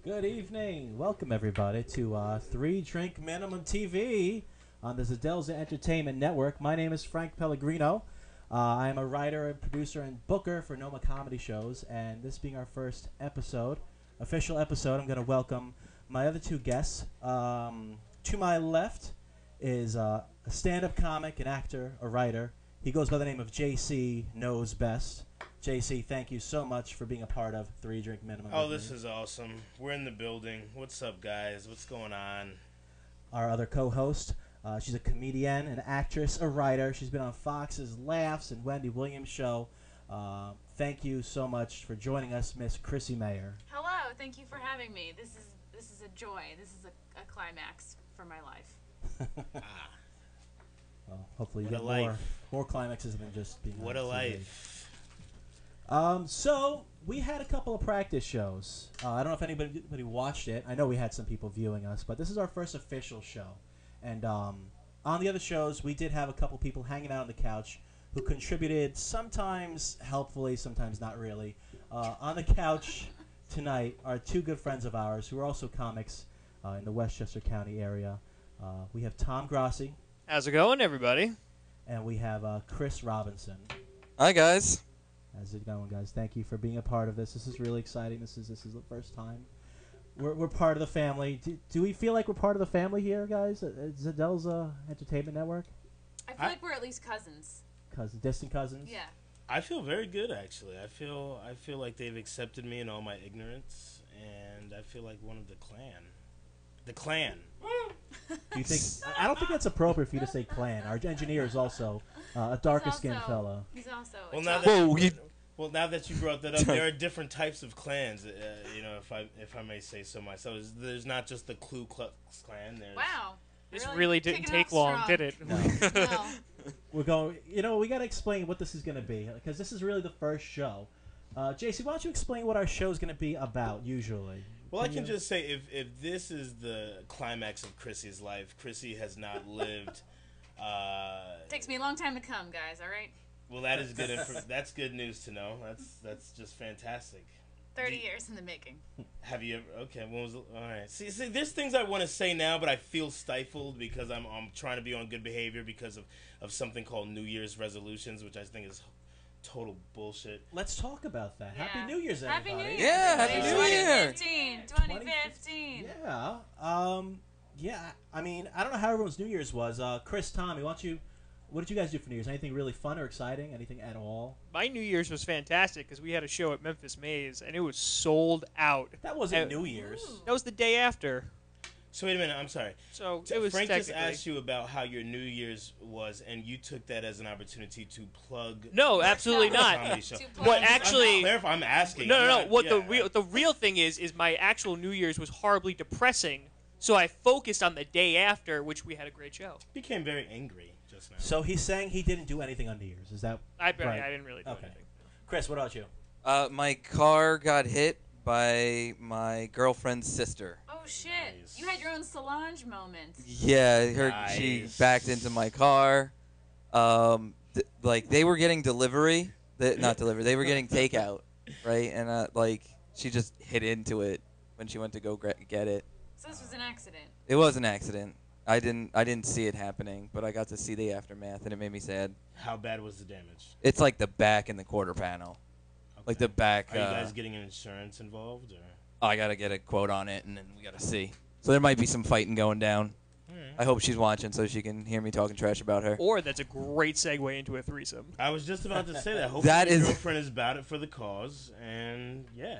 Good evening. Welcome, everybody, to Three Drink Minimum TV on the Zadelza Entertainment Network. My name is Frank Pellegrino. I am a writer and producer and booker for Noma Comedy Shows, and this being our first episode, official episode, I'm going to welcome my other two guests. To my left is a stand-up comic, an actor, a writer. He goes by the name of JC Knows Best. JC, thank you so much for being a part of Three Drink Minimum. Oh, this is awesome. We're in the building. What's up, guys? What's going on? Our other co-host, she's a comedian, an actress, a writer. She's been on Fox's Laughs and Wendy Williams' show. Thank you so much for joining us, Miss Chrissie Mayr. Hello, thank you for having me. This is a joy. This is a climax for my life. Well, hopefully you get more climaxes than just being What on a TV. life. So we had a couple of practice shows. I don't know if anybody watched it. I know we had some people viewing us, but this is our first official show. And on the other shows, we did have a couple people hanging out on the couch who contributed, sometimes helpfully, sometimes not really. On the couch tonight are two good friends of ours who are also comics in the Westchester County area. We have Tom Grossi. How's it going, everybody? And we have Chris Robinson. Hi, guys. How's it going, guys? Thank you for being a part of this. This is really exciting. This is the first time we're part of the family. Do we feel like we're part of the family here, guys? At Zadelza Entertainment Network? I feel like we're at least cousins. Distant cousins? Yeah. I feel very good, actually. I feel like they've accepted me in all my ignorance, and I feel like one of the clan. The clan. Do you think? I don't think that's appropriate for you to say clan. Our engineer is also a darker-skinned fella. He's also. Well, now that you brought that up, there are different types of clans. You know, if I may say so myself, there's not just the Ku Klux Klan. Wow. This really didn't take long, did it? No. No. We're going. You know, we got to explain what this is going to be because this is really the first show. JC, why don't you explain what our show is going to be about? Usually. Well, I can just say if this is the climax of Chrissie's life, Chrissie has not lived. Takes me a long time to come, guys. All right. Well, that is good. That's good news to know. That's just fantastic. 30 years in the making. Have you ever? Okay. When was? All right. See, there's things I want to say now, but I feel stifled because I'm trying to be on good behavior because of something called New Year's resolutions, which I think is total bullshit. Let's talk about that. Yeah. Happy New Year's, everybody. Happy New Year. Yeah, Happy New Year. 2015. Yeah. Yeah. I mean, I don't know how everyone's New Year's was. Chris, Tommy, what did you guys do for New Year's? Anything really fun or exciting? Anything at all? My New Year's was fantastic because we had a show at Memphis Maze, and it was sold out. That wasn't New Year's. That was the day after. So wait a minute. I'm sorry. So it was Frank just asked you about how your New Year's was, and you took that as an opportunity to plug. No, absolutely the not. comedy show. What actually? I'm asking. No. What yeah. the real thing is my actual New Year's was horribly depressing. So I focused on the day after, which we had a great show. Became very angry just now. So he's saying he didn't do anything on New Year's. Is that I right? didn't really do anything. Chris, what about you? My car got hit by my girlfriend's sister. Oh shit! Nice. You had your own Solange moment. Yeah, she backed into my car. Like they were getting delivery, not delivery. They were getting takeout, right? And she just hit into it when she went to go get it. So this was an accident. It was an accident. I didn't see it happening, but I got to see the aftermath, and it made me sad. How bad was the damage? It's like the back and the quarter panel. Okay. Like the back. Are you guys getting insurance involved? Or? I gotta get a quote on it, and then we gotta see. So there might be some fighting going down. I hope she's watching so she can hear me talking trash about her. Or that's a great segue into a threesome. I was just about to say that. Hopefully your girlfriend is about it for the cause, and yeah.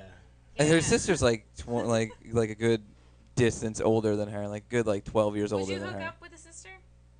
And her sister's like a good distance older than her, like 12 years older than her. Would you hook up with a sister?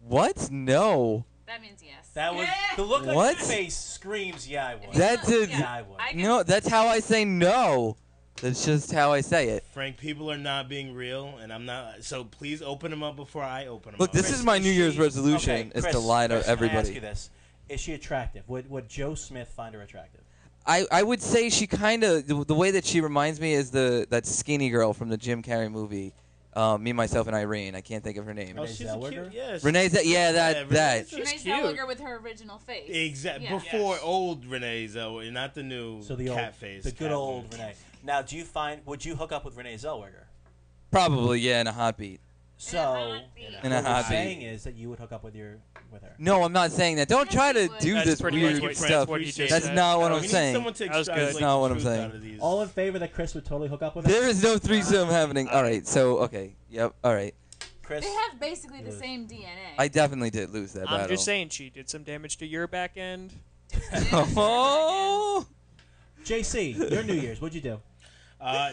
What? No. That means yes. That was the look on What? your face screams. Yeah, I would. That's it. Yeah, I would. No, that's how I say no. That's just how I say it. Frank, people are not being real, and I'm not. So please open them up before I open them Look, up. this is my New Year's resolution: is Chris, to lie to Chris, Let me ask everybody. you this: is she attractive? Would Joe Smith find her attractive? I would say she kind of the way that she reminds me is that skinny girl from the Jim Carrey movie. Me, Myself, and Irene. I can't think of her name. Oh, she's cute. Yeah, Renee that. Renee Zellweger with her original face. Exactly. Yeah. Before old Renee Zellweger, not the new So the cat old, face. the good old Renee. Now, would you hook up with Renee Zellweger? Probably, yeah, in a heartbeat. So, In a what you're heartbeat. saying is that you would hook up with her. No, I'm not saying that. Don't Yes, try he to would. do That's this pretty weird much what- stuff. what he just That's said. not what We I'm need saying. someone to That was good. extrapolate That's not what the I'm truth saying. out of these. All in favor that Chris would totally hook up with her? There is no threesome happening. All right, so, okay. Yep, all right. Chris? They have basically the Lose. same DNA. I definitely did lose that I'm battle. just saying she did some damage to your back end. Oh! JC, your New Year's, what'd you do?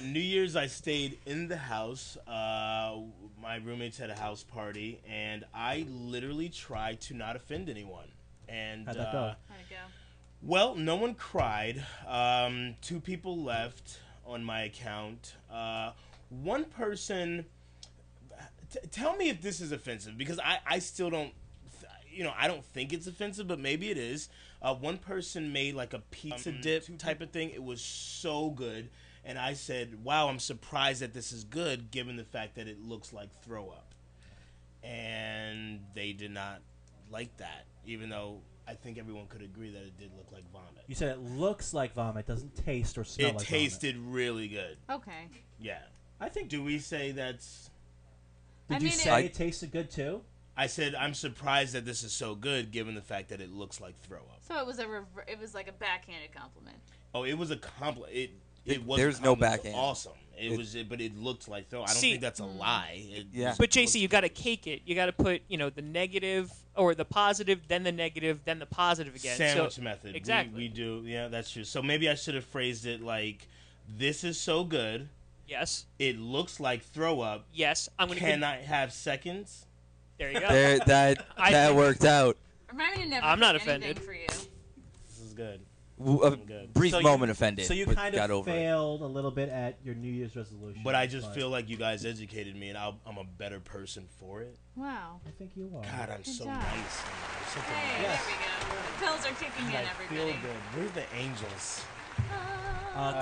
New Year's, I stayed in the house. My roommates had a house party, and I literally tried to not offend anyone. And How'd that go? How'd it go? well, no one cried. 2 people left on my account. One person. Tell me if this is offensive, because I still don't. I don't think it's offensive, but maybe it is. One person made like a pizza dip type of thing. It was so good. And I said, wow, I'm surprised that this is good, given the fact that it looks like throw up. And they did not like that, even though I think everyone could agree that it did look like vomit. You said it looks like vomit, doesn't taste or smell It like tasted really good. Okay. Yeah. I think. Do we say that's... Did I you mean, say it tasted good too? I said, I'm surprised that this is so good, given the fact that it looks like throw up. So it was it was like a backhanded compliment. Oh, it was a compliment. It was. There's no backhand. Awesome. But it looked like throw. I don't See- think that's a lie. Yeah. But JC, you got to cake it. You got to put, the negative or the positive, then the negative, then the positive again. Sandwich So, method. Exactly. We do. Yeah, that's true. So maybe I should have phrased it like, "This is so good. Yes. It looks like throw up. Yes. I'm gonna. Can I have seconds?" There you go. There, that think- worked out. Remind me to never I'm not cook anything offended. for you. This is good. A Good. brief So you- moment offended. So you but kind got of over it. failed a little bit at your New Year's resolution. But I just feel like you guys educated me, and I'm a better person for it. Wow. I think you are. God, I'm Good so job. nice. Man. I'm such a Hey, nice- there we go. The pills are kicking in, I feel everybody. good. Where's the angels?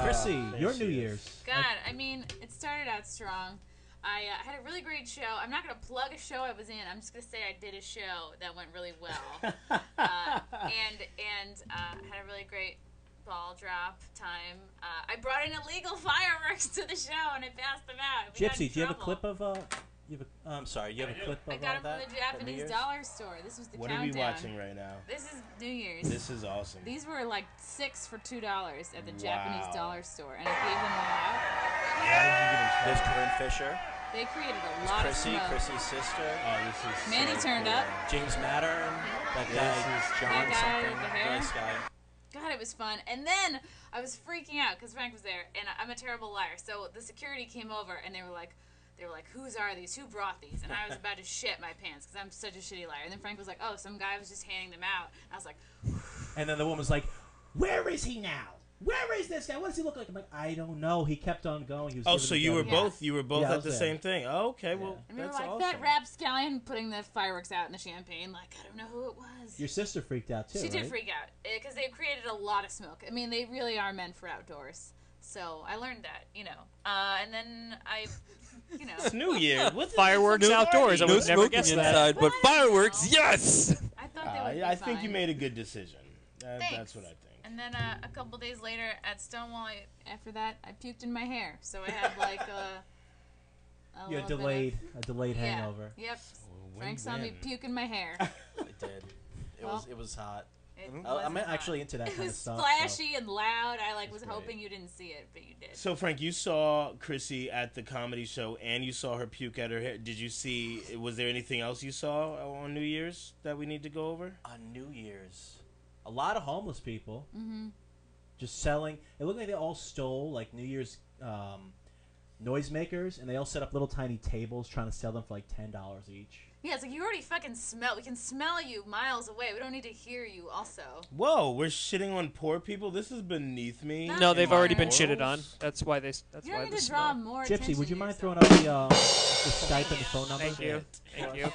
Chrissy, there your she New is. Year's. God, I mean, it started out strong. I had a really great show. I'm not going to plug a show I was in. I'm just going to say I did a show that went really well. and had a really great ball drop time. I brought in illegal fireworks to the show, and I passed them out. We got in Gypsy, do you have a trouble. clip of you have a, I'm sorry, you have a clip of I got that? them from the for New Japanese Year's? dollar store. This was the What are countdown. we watching right now? This is New Year's. This is awesome. These were like 6 for $2 at the Wow. Japanese dollar store, and I gave them all out. How did you get in There's trouble? Corinne Fisher. They created a There's lot Chrissy, of smoke. Chrissy's sister. Oh, this is Manny so turned cool. up. James Mattern. That This guy, is- John That guy something. with the hair? Nice guy. God, it was fun. And then I was freaking out because Frank was there, and I'm a terrible liar. So the security came over, and they were like, whose are these? Who brought these? And I was about to shit my pants because I'm such a shitty liar. And then Frank was like, oh, some guy was just handing them out. And I was like, And then the woman's like, "Where is he now? Where is this guy? What does he look like?" I'm like, "I don't know." He kept on going. He was Oh, giving so the you were guy- Yeah. both Yeah, I at was the there. same thing. Oh, okay, well, and we were that's like, awesome. that rapscallion putting the fireworks out in the champagne. Like, I don't know who it was. Your sister freaked out too, She did right? freak out because they created a lot of smoke. I mean, they really are meant for outdoors. So I learned that, and then I, It's New Year. What the Fireworks fuck? outdoors. I No would never smoking guess that. inside, but Well, I don't fireworks, know. yes! I thought they would be I think you fine. made a good decision. Thanks. That's what I think. And then a couple days later at Stonewall, after that, I puked in my hair. So I had like a You had little bit a delayed of, hangover. Yeah, yep. When Frank saw me then? puke in my hair. It did. It was hot. It I'm wasn't hot. actually into that It kind of was stuff. splashy and loud. I was That's hoping great. you didn't see it, but you did. So Frank, you saw Chrissy at the comedy show, and you saw her puke at her hair. Did you see? Was there anything else you saw on New Year's that we need to go over? On New Year's, a lot of homeless people Mm-hmm. just selling. It looked like they all stole like New Year's noisemakers, and they all set up little tiny tables trying to sell them for like $10 each. Yeah, it's like you already fucking smell. We can smell you miles away. We don't need to hear you. Also, Whoa, we're shitting on poor people. This is beneath me. No, No, they've already been Morals? shitted on. That's why they. That's you why don't the need to draw smell. more attention. Gypsy, would you to mind throwing yourself. up the Skype and the phone number? Thank you. Thank you.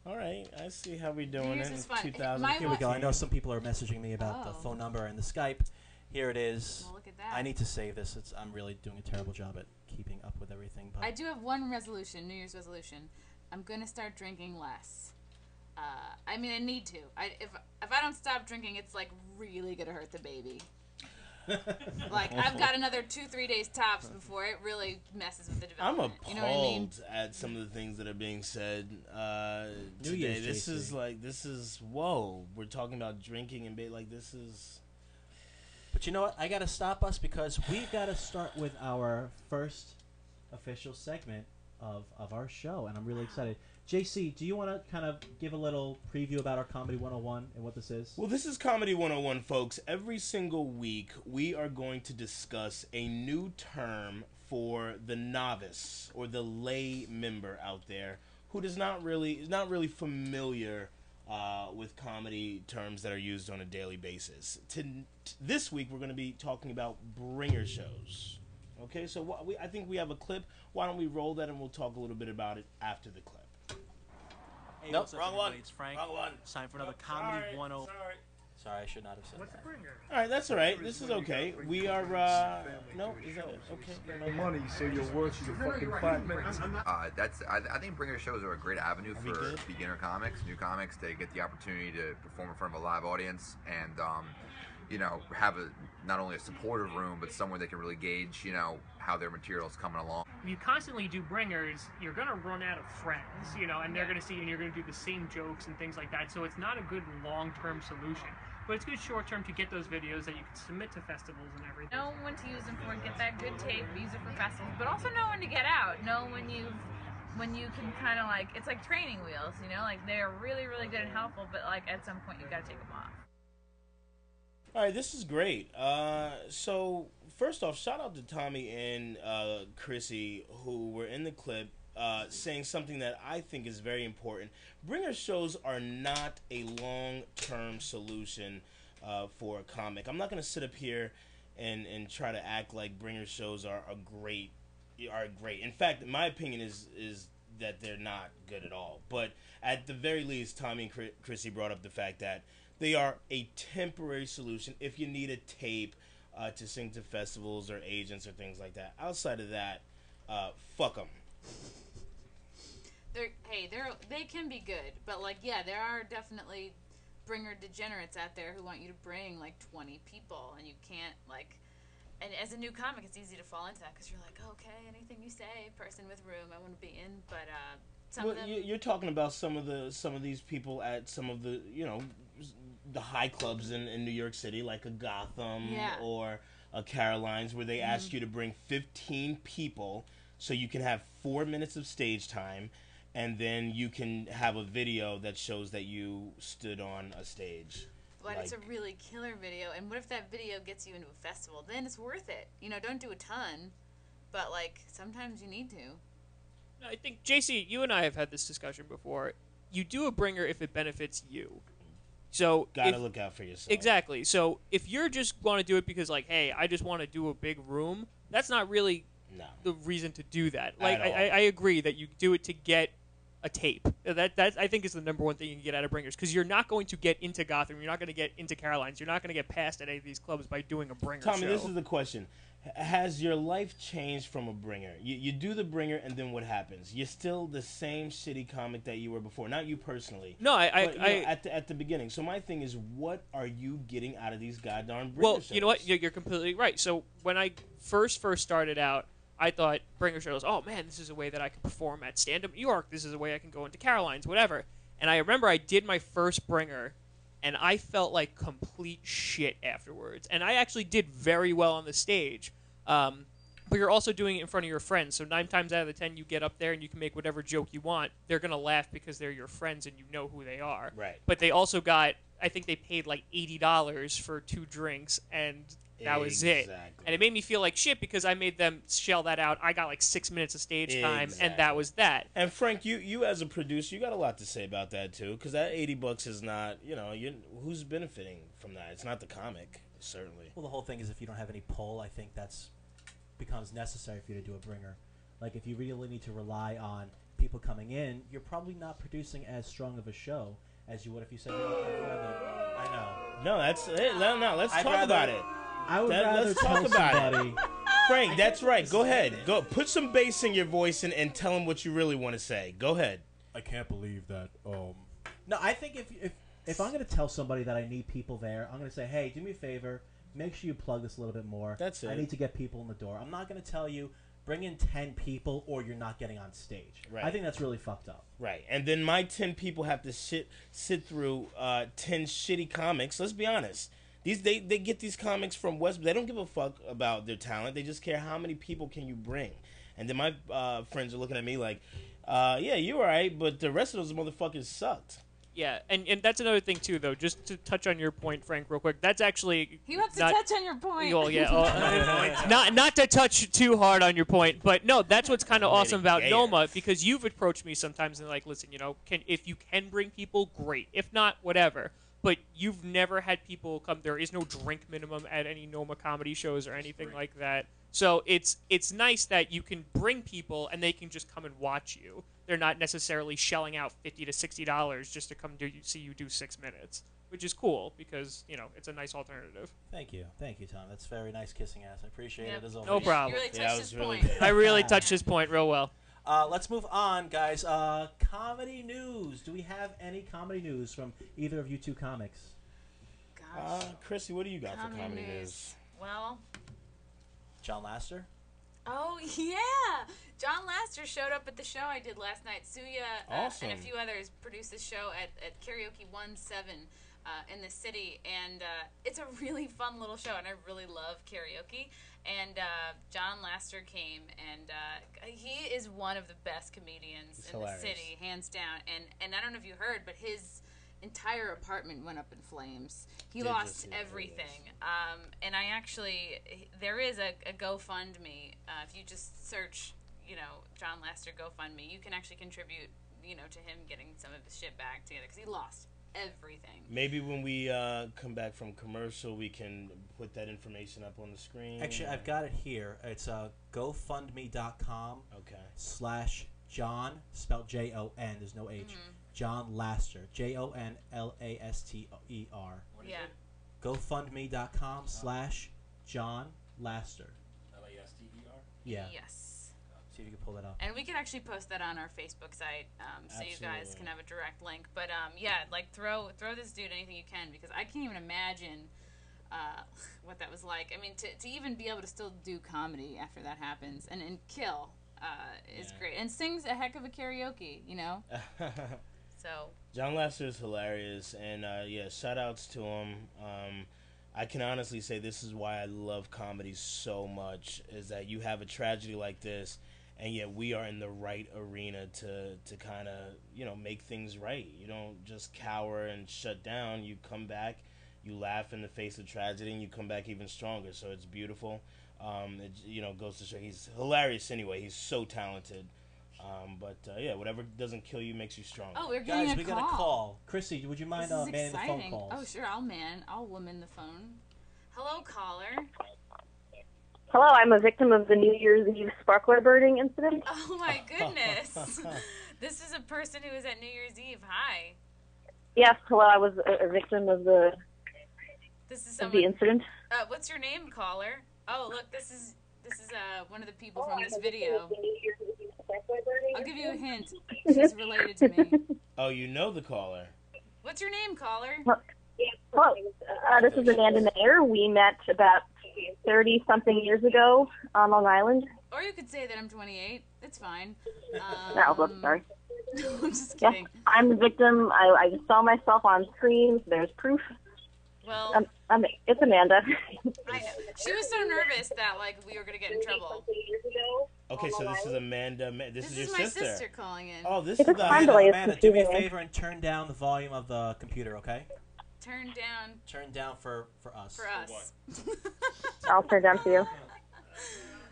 All right, I see how we're New doing Year's it in is fun. 2000. My Here we go. I know some people are messaging me about the Oh. phone number and the Skype. Here it is. Well, look at that. I need to save this. I'm really doing a terrible job at keeping up with everything. But I do have one resolution, New Year's resolution. I'm gonna start drinking less. I mean, I need to. If I don't stop drinking, it's like really gonna hurt the baby. Like, I've got another 2-3 days tops before it really messes with the I'm development. appalled You know what I mean? at some of the things that are being said New today. Year's, This JC. this is whoa. We're talking about drinking and like this is. But you know what? I got to stop us because we've got to start with our first official segment of our show, and I'm really excited. JC, do you want to kind of give a little preview about our Comedy 101 and what this is? Well, this is Comedy 101, folks. Every single week, we are going to discuss a new term for the novice or the lay member out there who is not really familiar with comedy terms that are used on a daily basis. This week, we're going to be talking about bringer shows. Okay, so I think we have a clip. Why don't we roll that and we'll talk a little bit about it after the clip. Hey, Nope, what's up, wrong everybody? one. It's Frank. Wrong one. It's time for another Nope, Comedy sorry, 101. sorry. Sorry, I should not have said What's that. bringer? All right, that's all right. This is okay. We are, no, is that okay? Money, so you're worth your fucking 5 minutes. I think bringer shows are a great avenue we for good? beginner comics, new comics, to get the opportunity to perform in front of a live audience and have not only a supportive room but somewhere they can really gauge how their material's coming along. If you constantly do bringers, you're going to run out of friends, and they're going to see you and you're going to do the same jokes and things like that. So it's not a good long-term solution. But it's good short-term to get those videos that you can submit to festivals and everything. Know when to use them for, get that good tape, use it for festivals, but also know when to get out. Know when you can kind of like, it's like training wheels, like they're really, really good and helpful, but like at some point you got to take them off. All right, this is great. So first off, shout out to Tommy and Chrissy, who were in the clip saying something that I think is very important. Bringer shows are not a long-term solution for a comic. I'm not going to sit up here and try to act like bringer shows are great. In fact, my opinion is that they're not good at all. But at the very least, Tommy and Chrissy brought up the fact that they are a temporary solution if you need a tape to sing to festivals or agents or things like that. Outside of that, fuck them. They can be good, but like, yeah, there are definitely bringer degenerates out there who want you to bring like 20 people, and you can't like. And as a new comic, it's easy to fall into that because you're like, okay, anything you say, person with room, I want to be in. But some of them, you're talking about some of these people at some of the the high clubs in New York City, like a Gotham or a Caroline's, where they ask you to bring 15 people so you can have 4 minutes of stage time, and then you can have a video that shows that you stood on a stage. But it's a really killer video, and what if that video gets you into a festival? Then it's worth it. Don't do a ton, but like sometimes you need to. I think, JC, you and I have had this discussion before. You do a bringer if it benefits you. So gotta look out for yourself. Exactly. So if you're just want to do it because, like, hey, I just want to do a big room, that's not really the reason to do that. Like, I agree that you do it to get a tape. That I think is the number one thing you can get out of bringers, because you're not going to get into Gotham, you're not going to get into Caroline's, you're not going to get past at any of these clubs by doing a bringer Tommy, show. this is the question. Has your life changed from a bringer? You do the bringer, and then what happens? You're still the same shitty comic that you were before. Not you personally. No, at the beginning. So my thing is, what are you getting out of these goddamn bringer shows? You know what? You're completely right. So when I first started out, I thought bringer shows, oh man, this is a way that I can perform at Stand Up New York. This is a way I can go into Caroline's, whatever. And I remember I did my first bringer, and I felt like complete shit afterwards. And I actually did very well on the stage. But you're also doing it in front of your friends. So 9 times out of the 10, you get up there and you can make whatever joke you want. They're going to laugh because they're your friends and you know who they are. Right. But they also got, I think they paid like $80 for 2 drinks, and that was it. And it made me feel like shit because I made them shell that out. I got like 6 minutes of stage time, and that was that. And Frank, you as a producer, you got a lot to say about that too, because that $80 is not, who's benefiting from that? It's not the comic, certainly. Well, the whole thing is if you don't have any pull, I think that's becomes necessary for you to do a bringer. Like, if you really need to rely on people coming in, you're probably not producing as strong of a show as you would if you said, I'd rather, I know. No, that's it. No, let's talk about it. I would rather let's tell talk about somebody. it. Frank, that's right. Go ahead. Go put some bass in your voice and tell them what you really want to say. Go ahead. I can't believe that. No, I think if I'm going to tell somebody that I need people there, I'm going to say, hey, do me a favor. make sure you plug this a little bit more. That's it. I need to get people in the door. I'm not going to tell you, bring in 10 people or you're not getting on stage. Right. I think that's really fucked up. Right. And then my 10 people have to sit through 10 shitty comics. Let's be honest. They get these comics from West. They don't give a fuck about their talent. They just care how many people can you bring. And then my friends are looking at me like, yeah, you're all right, but the rest of those motherfuckers sucked. Yeah, and that's another thing too, though. Just to touch on your point, Frank, real quick. That's actually he wants to touch on your point. Well, yeah, not to touch too hard on your point, but no, that's what's kind of awesome about Noma, because you've approached me sometimes and like, listen, if you can bring people, great. If not, whatever. But you've never had people come. There is no drink minimum at any Noma comedy shows or anything like that. So it's nice that you can bring people and they can just come and watch you. They're not necessarily shelling out $50 to $60 just to come see you do 6 minutes, which is cool because it's a nice alternative. Thank you, Tom. That's very nice kissing ass. I appreciate it as always. No problem. You really touched his point. I really touched his point real well. Let's move on, guys. Comedy news. Do we have any comedy news from either of you two comics? Gosh. Chrissy, what do you got for comedy news? Well, John Lasseter? Oh, yeah. John Lasseter showed up at the show I did last night. Suya Awesome. and a few others produced this show at Karaoke 1-7 in the city. And it's a really fun little show, and I really love karaoke. And John Lasseter came, and he is one of the best comedians in the city, hands down. And I don't know if you heard, but his entire apartment went up in flames. He lost everything. And I actually, there is a GoFundMe. If you just search, John Lasseter GoFundMe, you can actually contribute, to him getting some of his shit back together because he lost everything. Maybe when we come back from commercial, we can put that information up on the screen. Actually, I've got it here. It's GoFundMe.com /John, spelled Jon. There's no H. John Lasseter. JonLaster. Yeah. GoFundMe.com /John Lasseter. LASTER? Yeah. Yes. See if you can pull that up. And we can actually post that on our Facebook site, so you guys can have a direct link. But yeah, like throw this dude anything you can, because I can't even imagine what that was like. I mean, to even be able to still do comedy after that happens and kill is great, and sings a heck of a karaoke, So John Lasseter is hilarious, and shout outs to him. I can honestly say this is why I love comedy so much, is that you have a tragedy like this, and yet we are in the right arena to kind of, make things right. You don't just cower and shut down. You come back, you laugh in the face of tragedy, and you come back even stronger. So it's beautiful. It goes to show he's hilarious anyway. He's so talented. Whatever doesn't kill you makes you stronger. Oh, we're getting Guys, we got a call. Chrissy, would you mind manning the phone calls? Oh, sure. I'll woman the phone. Hello, caller. Hello, I'm a victim of the New Year's Eve sparkler burning incident. Oh, my goodness. This is a person who was at New Year's Eve. Hi. Yes, hello, I was a victim of the incident. What's your name, caller? Oh, look, this is one of the people from this video. I'll give you a hint. She's related to me. Oh, you know the caller. What's your name, caller? Hello, this is Amanda Mayer. We met about 30-something years ago on Long Island. Or you could say that I'm 28. It's fine. I'm sorry. I'm just kidding. Yes, I'm the victim. I saw myself on screen. There's proof. Well, it's Amanda. I know. She was so nervous that we were gonna get in trouble. Okay, so this is Amanda. This is your my sister. sister calling in. Oh, this is the Amanda. Do me a favor and turn down the volume of the computer, okay? Turn down. Turn down for us. For us. I'll turn down for you.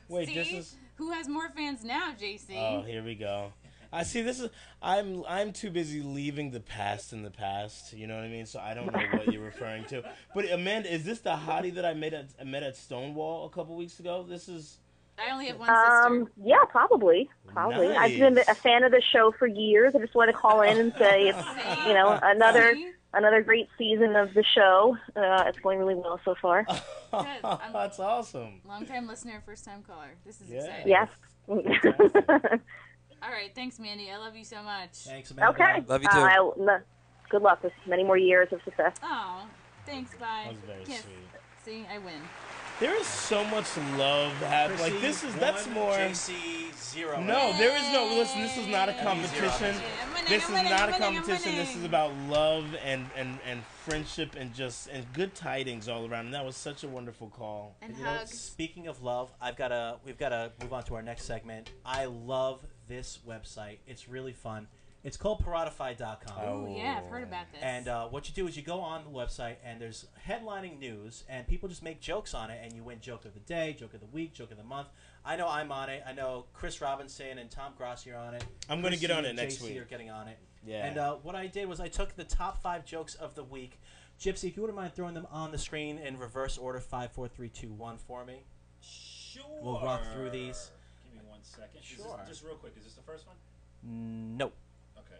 Wait, See? this is who has more fans now, JC? Oh, here we go. I see. This is I'm too busy leaving the past in the past. You know what I mean? So I don't know what you're referring to. But Amanda, is this the hottie that I met at Stonewall a couple weeks ago? This is. I only have one sister. Yeah, probably. Nice. I've been a fan of the show for years. I just want to call in and say it's another great season of the show. It's going really well so far. That's awesome. Long-time listener, first-time caller. This is exciting. Yes. All right, thanks, Mandy. I love you so much. Thanks, Amanda. Okay. Love you too. Good luck with many more years of success. Oh, thanks. Bye. That was very Kiss. sweet. See, I win. There is so much love happening. Like that's more. JC 0. No, there is no. Listen, this is not a competition. This is not a competition. This is about love and friendship and good tidings all around. And that was such a wonderful call. And you know, hugs. speaking of love, we've gotta move on to our next segment. I love this website. It's really fun. It's called Paratify.com. Oh, yeah, I've heard about this. And what you do is you go on the website, and there's headlining news, and people just make jokes on it, and you win joke of the day, joke of the week, joke of the month. I know I'm on it. I know Chris Robinson and Tom Grossi are on it. I'm going to get on it next JC week. are getting on it. Yeah. And what I did was I took the top 5 jokes of the week. Gypsy, if you wouldn't mind throwing them on the screen in reverse order, 5, 4, 3, 2, 1 for me. Sure. We'll rock through these. Give me 1 second. Sure. Just real quick, is this the first one? No. Okay.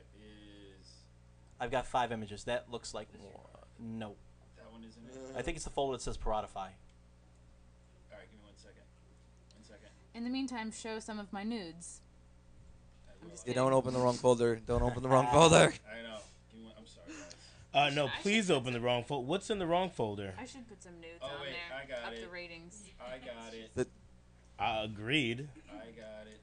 I've got 5 images. That looks like no. That one isn't it? I think it's the folder that says Paratify. All right, give me 1 second. 1 second. In the meantime, show some of my nudes. You don't open the wrong folder. Don't open the wrong folder. I know. I'm sorry, guys. No, please open the wrong folder. What's in the wrong folder? I should put some nudes Oh, on wait, there. I got Up it. the ratings. I got it. Agreed. I got it.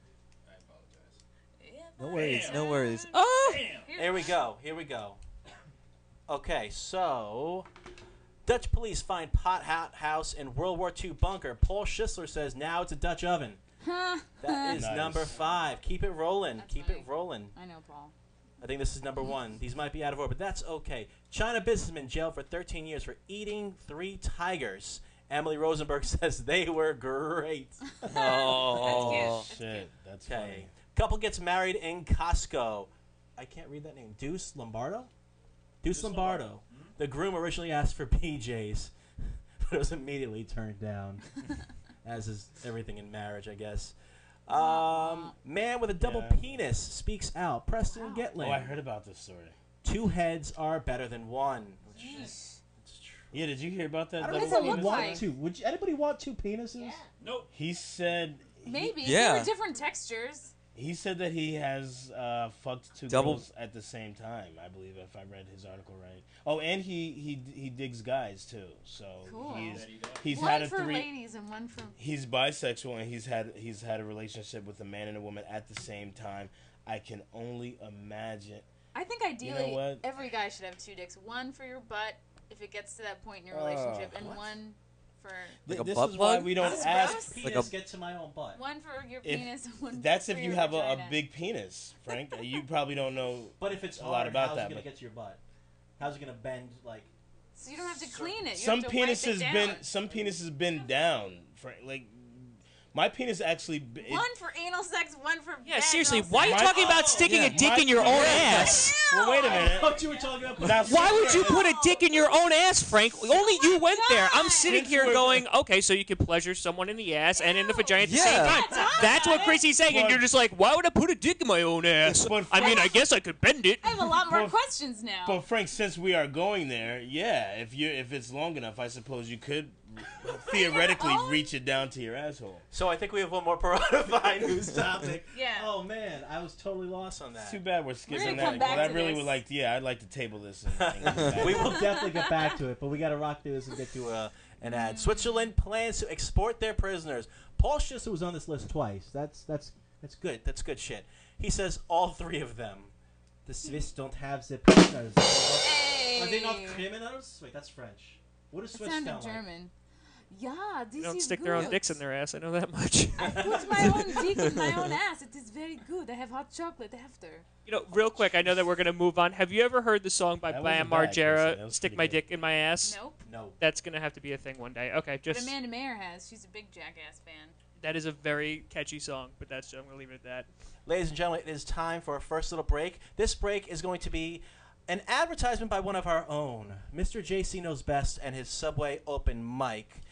I apologize. No worries. Damn. No worries. Oh! Damn. Here we go. Here we go. Okay, so Dutch police find pot house in World War II bunker. Paul Schisler says now it's a Dutch oven. That is Nice. number 5. Keep it rolling. That's Keep funny. it rolling. I know, Paul. I think this is number 1. These might be out of order, but that's okay. China businessman jailed for 13 years for eating 3 tigers. Emily Rosenberg says they were great. Oh. That's cute. Shit, that's Okay. funny. Couple gets married in Costco. I can't read that name. Deuce Lombardo? Deuce Lombardo. The groom originally asked for PJs, but it was immediately turned down. As is everything in marriage, I guess. Man with a double penis speaks out. Preston Getling. Oh, I heard about this story. 2 heads are better than 1. Jeez. Yeah, did you hear about that? I don't What know does if it I would look want like? to. Would anybody want 2 penises? Nope. He said. Maybe. Yeah. They were different textures. He said that he has fucked 2 Double- girls at the same time. I believe, if I read his article right. Oh, and he digs guys too. So Cool. he's One had a for 3. ladies and one for... He's bisexual and he's had a relationship with a man and a woman at the same time. I can only imagine. I think ideally what? every guy should have 2 dicks. One for your butt if it gets to that point in your relationship, and one for... Like a This butt is why plug? we don't That's ask. gross. Penis Like a- get to my own butt. One for your If- penis and one That's for if you your have a vagina. big penis, Frank. You probably don't know. But if it's a lot hard, about how's that, it going but- to get to your butt? How's it going to bend, like... So you don't have to clean it. You Some have to wipe it penises down. some penises bend down, Frank. Like my penis actually. One for anal sex, one for Yeah, vaginal seriously, sex. why are you My- talking about sticking yeah, a dick my- in your own yeah. ass? Well, wait a I minute. thought you were talking about... Now, Why would you put a dick in your own ass, Frank? Only you went there. I'm God. sitting here Since going, okay, so you can pleasure someone in the ass and in the vagina at the Yeah. same time. Yeah, That's what time. Chrissy's saying, and But- you're just like, why would I put a dick in my own ass? But I mean, I guess I could bend it. I have a lot more Well, questions now. But Frank, since we are going there, yeah, if it's long enough, I suppose you could theoretically own- reach it down to your asshole. So I think we have one more Paratify news topic. Yeah. Oh, man. I was totally lost on It's that. too bad we're skipping gonna that. come back 'Cause I to really this. would like. Yeah, I'd like to table this. And get back. We will definitely get back to it, but we got to rock through this and get to an ad. Switzerland plans to export their prisoners. Paul Schisler was on this list twice. That's good. That's good shit. He says all 3 of them. The Swiss don't have the prisoners. Hey. Are they not criminals? Wait, that's French. What does It Swiss sounded sound like? German. Yeah, this They don't is stick good. their own dicks in their ass. I know that much. I put my own dick in my own ass. It is very good. I have hot chocolate after. You know, real quick, I know that we're going to move on. Have you ever heard the song by That Bam wasn't bad, Chrissy. That Margera, was Stick pretty My good. Dick in My Ass? Nope. No. That's going to have to be a thing one day. Okay, But just Amanda Mayer has. She's a big Jackass fan. that is a very catchy song, but that's I'm going to leave it at that. Ladies and gentlemen, it is time for our first little break. This break is going to be an advertisement by one of our own, Mr. JC Knows Best and his Subway open mic.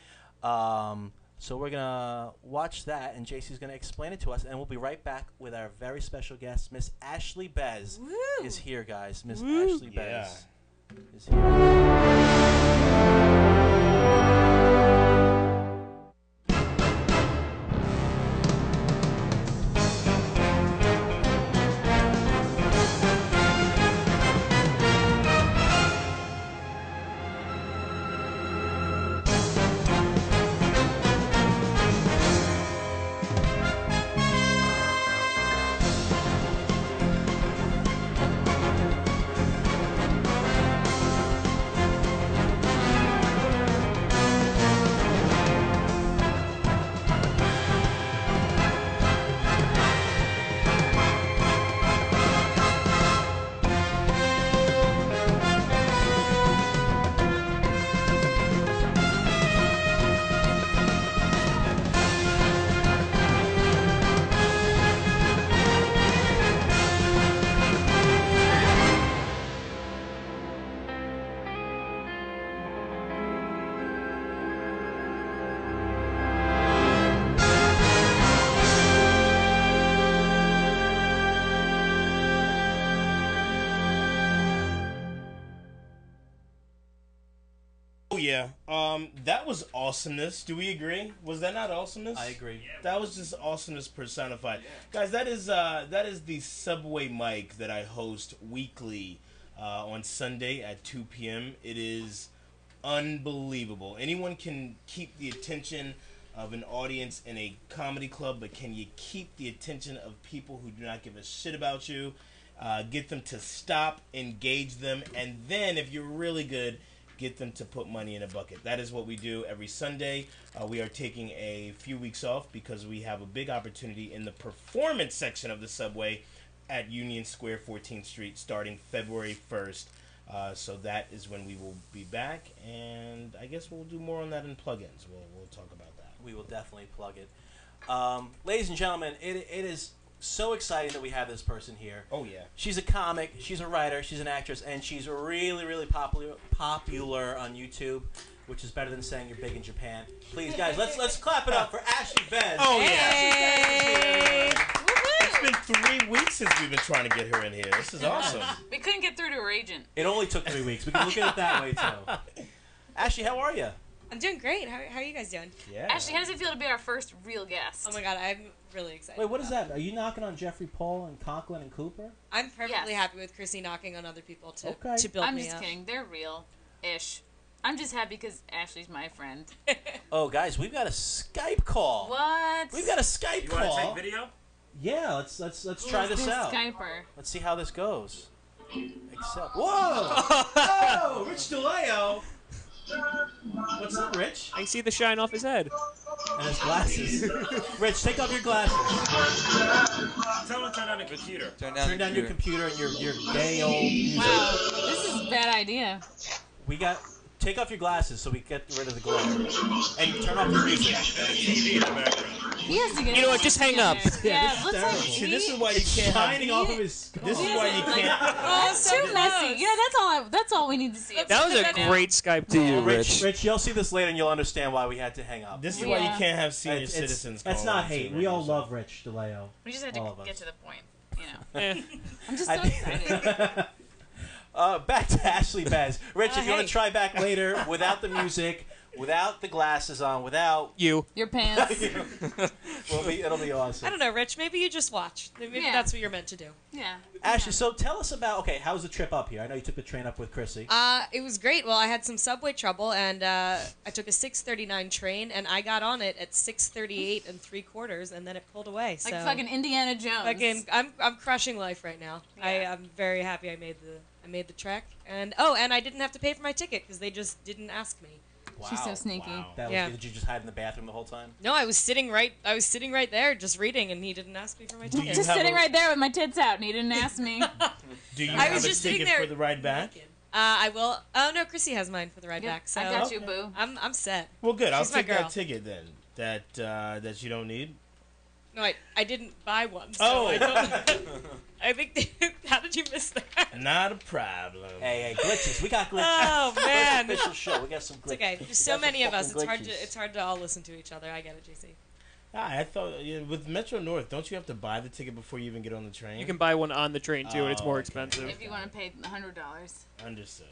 So we're going to watch that, and JC's going to explain it to us, and we'll be right back with our very special guest, Miss Ashley Bez. Woo! Is here, guys. Miss Woo. Ashley Yeah. Bez is here. yeah. That was awesomeness. Do we agree? Was that not awesomeness? I agree. That was just awesomeness personified. Guys, that is the Subway mic that I host weekly on Sunday at 2 p.m. It is unbelievable. Anyone can keep the attention of an audience in a comedy club, but can you keep the attention of people who do not give a shit about you? Get them to stop, engage them, and then if you're really good, get them to put money in a bucket. That is what we do every Sunday. We are taking a few weeks off because we have a big opportunity in the performance section of the Subway at Union Square, 14th Street, starting February 1st. So that is when we will be back, and I guess we'll do more on that in plugins. We'll talk about that. We will definitely plug it. Ladies and gentlemen, it is so exciting that we have this person here. Oh, yeah. She's a comic, she's a writer, she's an actress, and she's really, really popular on YouTube, which is better than saying you're big in Japan. Please, guys, let's clap it up for Ashley Bez. Oh, yeah. Hey. It's been 3 weeks since we've been trying to get her in here. This is awesome. We couldn't get through to her agent. It only took 3 weeks. We can look at it that way, too. Ashley, how are you? I'm doing great. How are you guys doing? Yeah. Ashley, how does it feel to be our first real guest? Oh my god, I'm really excited. Wait, what is that? Are you knocking on Jeffrey Paul and Conklin and Cooper? I'm perfectly happy with Chrissy knocking on other people to build me up. I'm just kidding. They're real-ish. I'm just happy because Ashley's my friend. Oh, guys, we've got a Skype call. What? We've got a Skype You call. want to take video? Yeah, let's try this out. Skyper. Let's see how this goes. Except, whoa! Whoa! Rich DeLeo! What's up, Rich? I see the shine off his head. And his glasses. Rich, take off your glasses. Tell him to turn on the computer. Turn down your computer and your gay old music. Wow, this is a bad idea. Take off your glasses so we get rid of the glare. And turn off your music. TV in the background. He has to get. You know what? Just hang up. Yeah, this is let's terrible. have. See, this is why you can't Shining off of his skull. This is why you can't. That's too messy. Yeah, that's all we need to see. That was a great Skype to you, Rich, you'll see this later and you'll understand why we had to hang up. This is why you can't have senior citizens. That's not calling hate. into We all radio. love Rich DeLeo. We just had to All of us. get to the point. You know. Eh. I'm just so excited. Back to Ashley Bez. Rich, if you want hey. to try back later without the music, without the glasses on, without You. Your pants. it'll be awesome. I don't know, Rich. Maybe you just watch. Maybe that's what you're meant to do. Yeah. Ashley, so tell us about, how was the trip up here? I know you took the train up with Chrissy. It was great. Well, I had some subway trouble, and I took a 6:39 train, and I got on it at 6:38 3/4, and then it pulled away. So Like fucking Indiana Jones. fucking, I'm crushing life right now. Yeah. I'm very happy I made the trek, and I didn't have to pay for my ticket because they just didn't ask me. She's so sneaky. Wow. That was, Yeah. Did you just hide in the bathroom the whole time? No, I was sitting right there just reading, and he didn't ask me for my ticket. Just sitting right there with my tits out, and he didn't ask me. Do you I have was a just sitting ticket there for the ride back? I will. Oh no, Chrissy has mine for the ride Yep, back. So I got you, boo. I'm set. Well, good. I'll She's my take that girl. ticket then. That you don't need. No, I didn't buy one. So Oh. I don't. I think. How did you miss that? Not a problem. Hey, glitches. We got glitches. Oh man. First official show. We got some glitches. It's okay. There's We so got some many of us. fucking glitches. It's hard to all listen to each other. I get it, JC. I thought with Metro North, don't you have to buy the ticket before you even get on the train? You can buy one on the train too, and it's Oh, more okay. expensive. If you want to pay $100. Understood.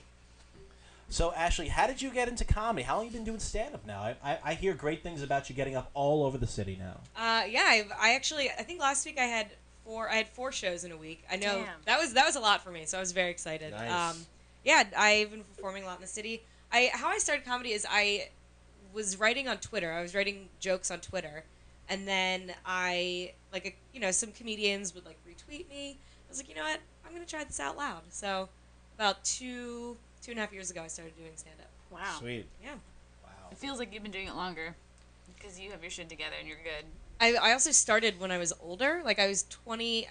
So, Ashley, how did you get into comedy? How long have you been doing stand-up now? I hear great things about you getting up all over the city now. Yeah. I think last week I had 4 shows in a week. I know Damn. that was a lot for me, so I was very excited. Nice. Yeah, I've been performing a lot in the city. How I started comedy is I was writing on Twitter. I was writing jokes on Twitter, and then some comedians would retweet me. I was like, you know what? I'm gonna try this out loud. So about 2.5 years ago, I started doing stand-up. Wow. Sweet. Yeah. Wow. It feels like you've been doing it longer because you have your shit together and you're good. I also started when I was older. Like I was 20.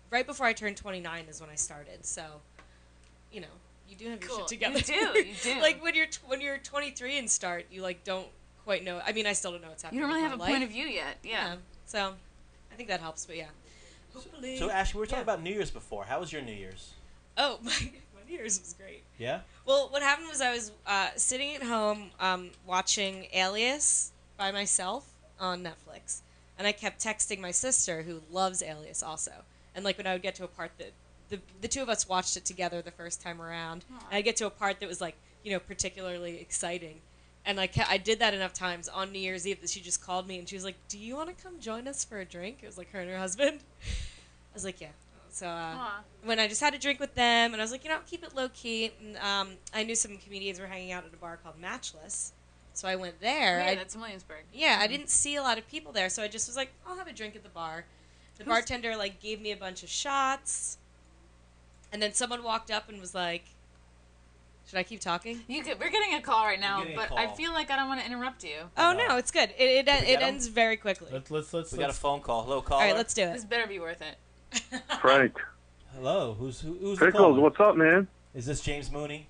Right before I turned 29 is when I started. So, you do have your Cool. shit together. You do. Like when you're 23 and start, you don't quite know. I mean, I still don't know what's happening. You don't really with have a my point life. of view yet. Yeah. So, I think that helps. But yeah. Hopefully. So, Ashley, we were talking about New Year's before. How was your New Year's? Oh, my New Year's was great. Yeah? Well, what happened was I was sitting at home watching Alias by myself on Netflix, and I kept texting my sister, who loves Alias also. And when I would get to a part that the two of us watched it together the first time around, and I'd get to a part that was particularly exciting. And I did that enough times on New Year's Eve that she just called me and she was like, "Do you want to come join us for a drink?" It was like her and her husband. I was like, "Yeah." So when I just had a drink with them, and I was like, keep it low key. And I knew some comedians were hanging out at a bar called Matchless, so I went there. Yeah, that's in Williamsburg. Yeah, I didn't see a lot of people there, so I just was like, I'll have a drink at the bar. The bartender gave me a bunch of shots, and then someone walked up and was like, "Should I keep talking?" We're getting a call right now, but I feel like I don't want to interrupt you. Oh no, it's good. It ends very quickly. Let's. We got a phone call. Hello, caller. All right, let's do it. This better be worth it. Frank. Hello, who's the Pickles, caller? what's up, man? Is this James Mooney?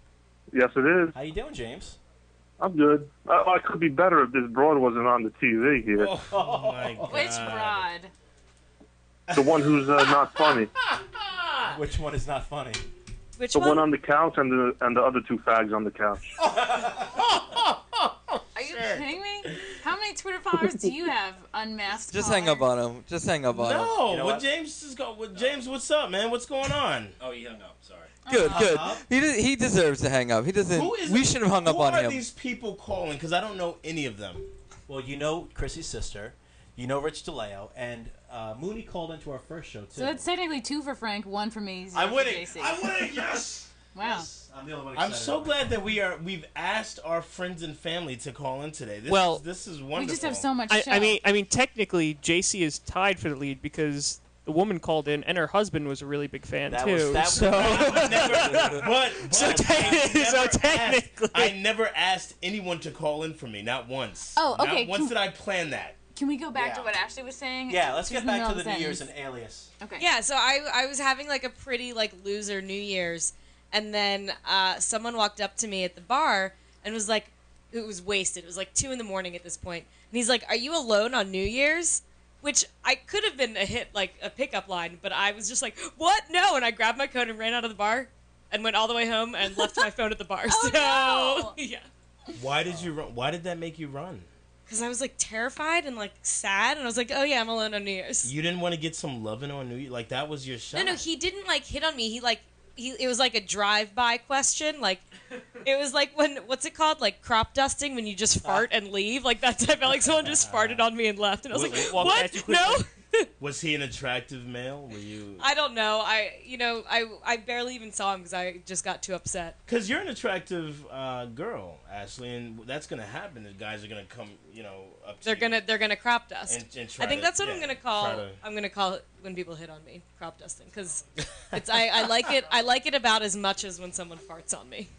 Yes, it is. How you doing, James? I'm good. I could be better if this broad wasn't on the TV here. Oh my God. Which broad? The one who's not funny. Which one is not funny? Which the one on the couch and the other two fags on the couch. Are you kidding me? How many Twitter followers do you have, unmasked? Just hang up on him. Just hang up on him. No, You know what? James, what's up, man? What's going on? Oh, he hung up. Sorry. Good, good. He deserves to hang up. He doesn't. We should have hung up on Who are him. these people calling? Because I don't know any of them. Well, you know Chrissy's sister, you know Rich DeLeo, and Mooney called into our first show too. So that's technically 2 for Frank, 1 for me. 0 I'm for winning. JC. I'm winning. Yes. Wow. Yes. I'm the only one I'm excited so about glad that we've asked our friends and family to call in today. This is wonderful. We just have so much. I mean, technically, JC is tied for the lead because the woman called in, and her husband was a really big fan too. Technically, I never asked anyone to call in for me. Not once. Oh, okay. Not once did I plan that. Can we go back to what Ashley was saying? Yeah, let's get back to the New sentence. Year's and Alias. Okay. Yeah, so I was having a pretty loser New Year's, and then someone walked up to me at the bar and was like, it was wasted. It was 2 in the morning at this point, and he's like, "Are you alone on New Year's?" Which I could have been a hit, a pickup line, but I was just like, "What? No!" And I grabbed my coat and ran out of the bar, and went all the way home and left my phone at the bar. Oh, no. Yeah. Why did you run? Why did that make you run? Because I was terrified and sad, and I was like, "Oh yeah, I'm alone on New Year's." You didn't want to get some loving on New Year, that was your shot. No, he didn't hit on me. It was a drive-by question. It was when, what's it called? Crop dusting, when you just fart and leave. That's, I felt like someone just farted on me and left. And I was like, what? No? Was he an attractive male? Were you? I don't know. I barely even saw him because I just got too upset. Because you're an attractive girl, Ashley, and that's gonna happen. The guys are gonna come, up to you. They're gonna crop dust. And try I think that's what I'm gonna call. I'm gonna call it when people hit on me, crop dusting, because it's I like it. I like it about as much as when someone farts on me.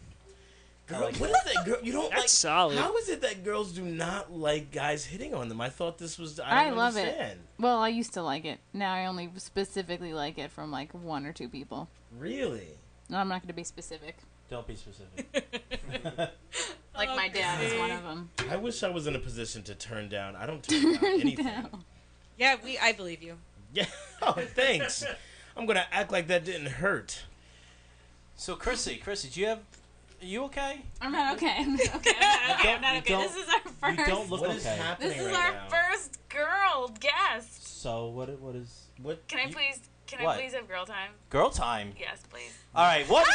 Girl, what is that girl? You don't That's solid. How is it that girls do not like guys hitting on them? I thought this was. I don't love understand. it. Well, I used to like it. Now I only specifically like it from 1 or 2 people. Really? No, I'm not going to be specific. Don't be specific. My dad is one of them. I wish I was in a position to turn down. I don't turn down anything. Yeah, I believe you. Yeah. Oh, thanks. I'm gonna act like that didn't hurt. So, Chrissy, do you have? Are you okay? I'm not okay. I'm not okay. I'm not okay. This is our first. You don't look What okay. is happening This is right our now? first girl guest. So what is Can I please? Can What? I please have girl time? girl time? Yes, please. All right, 1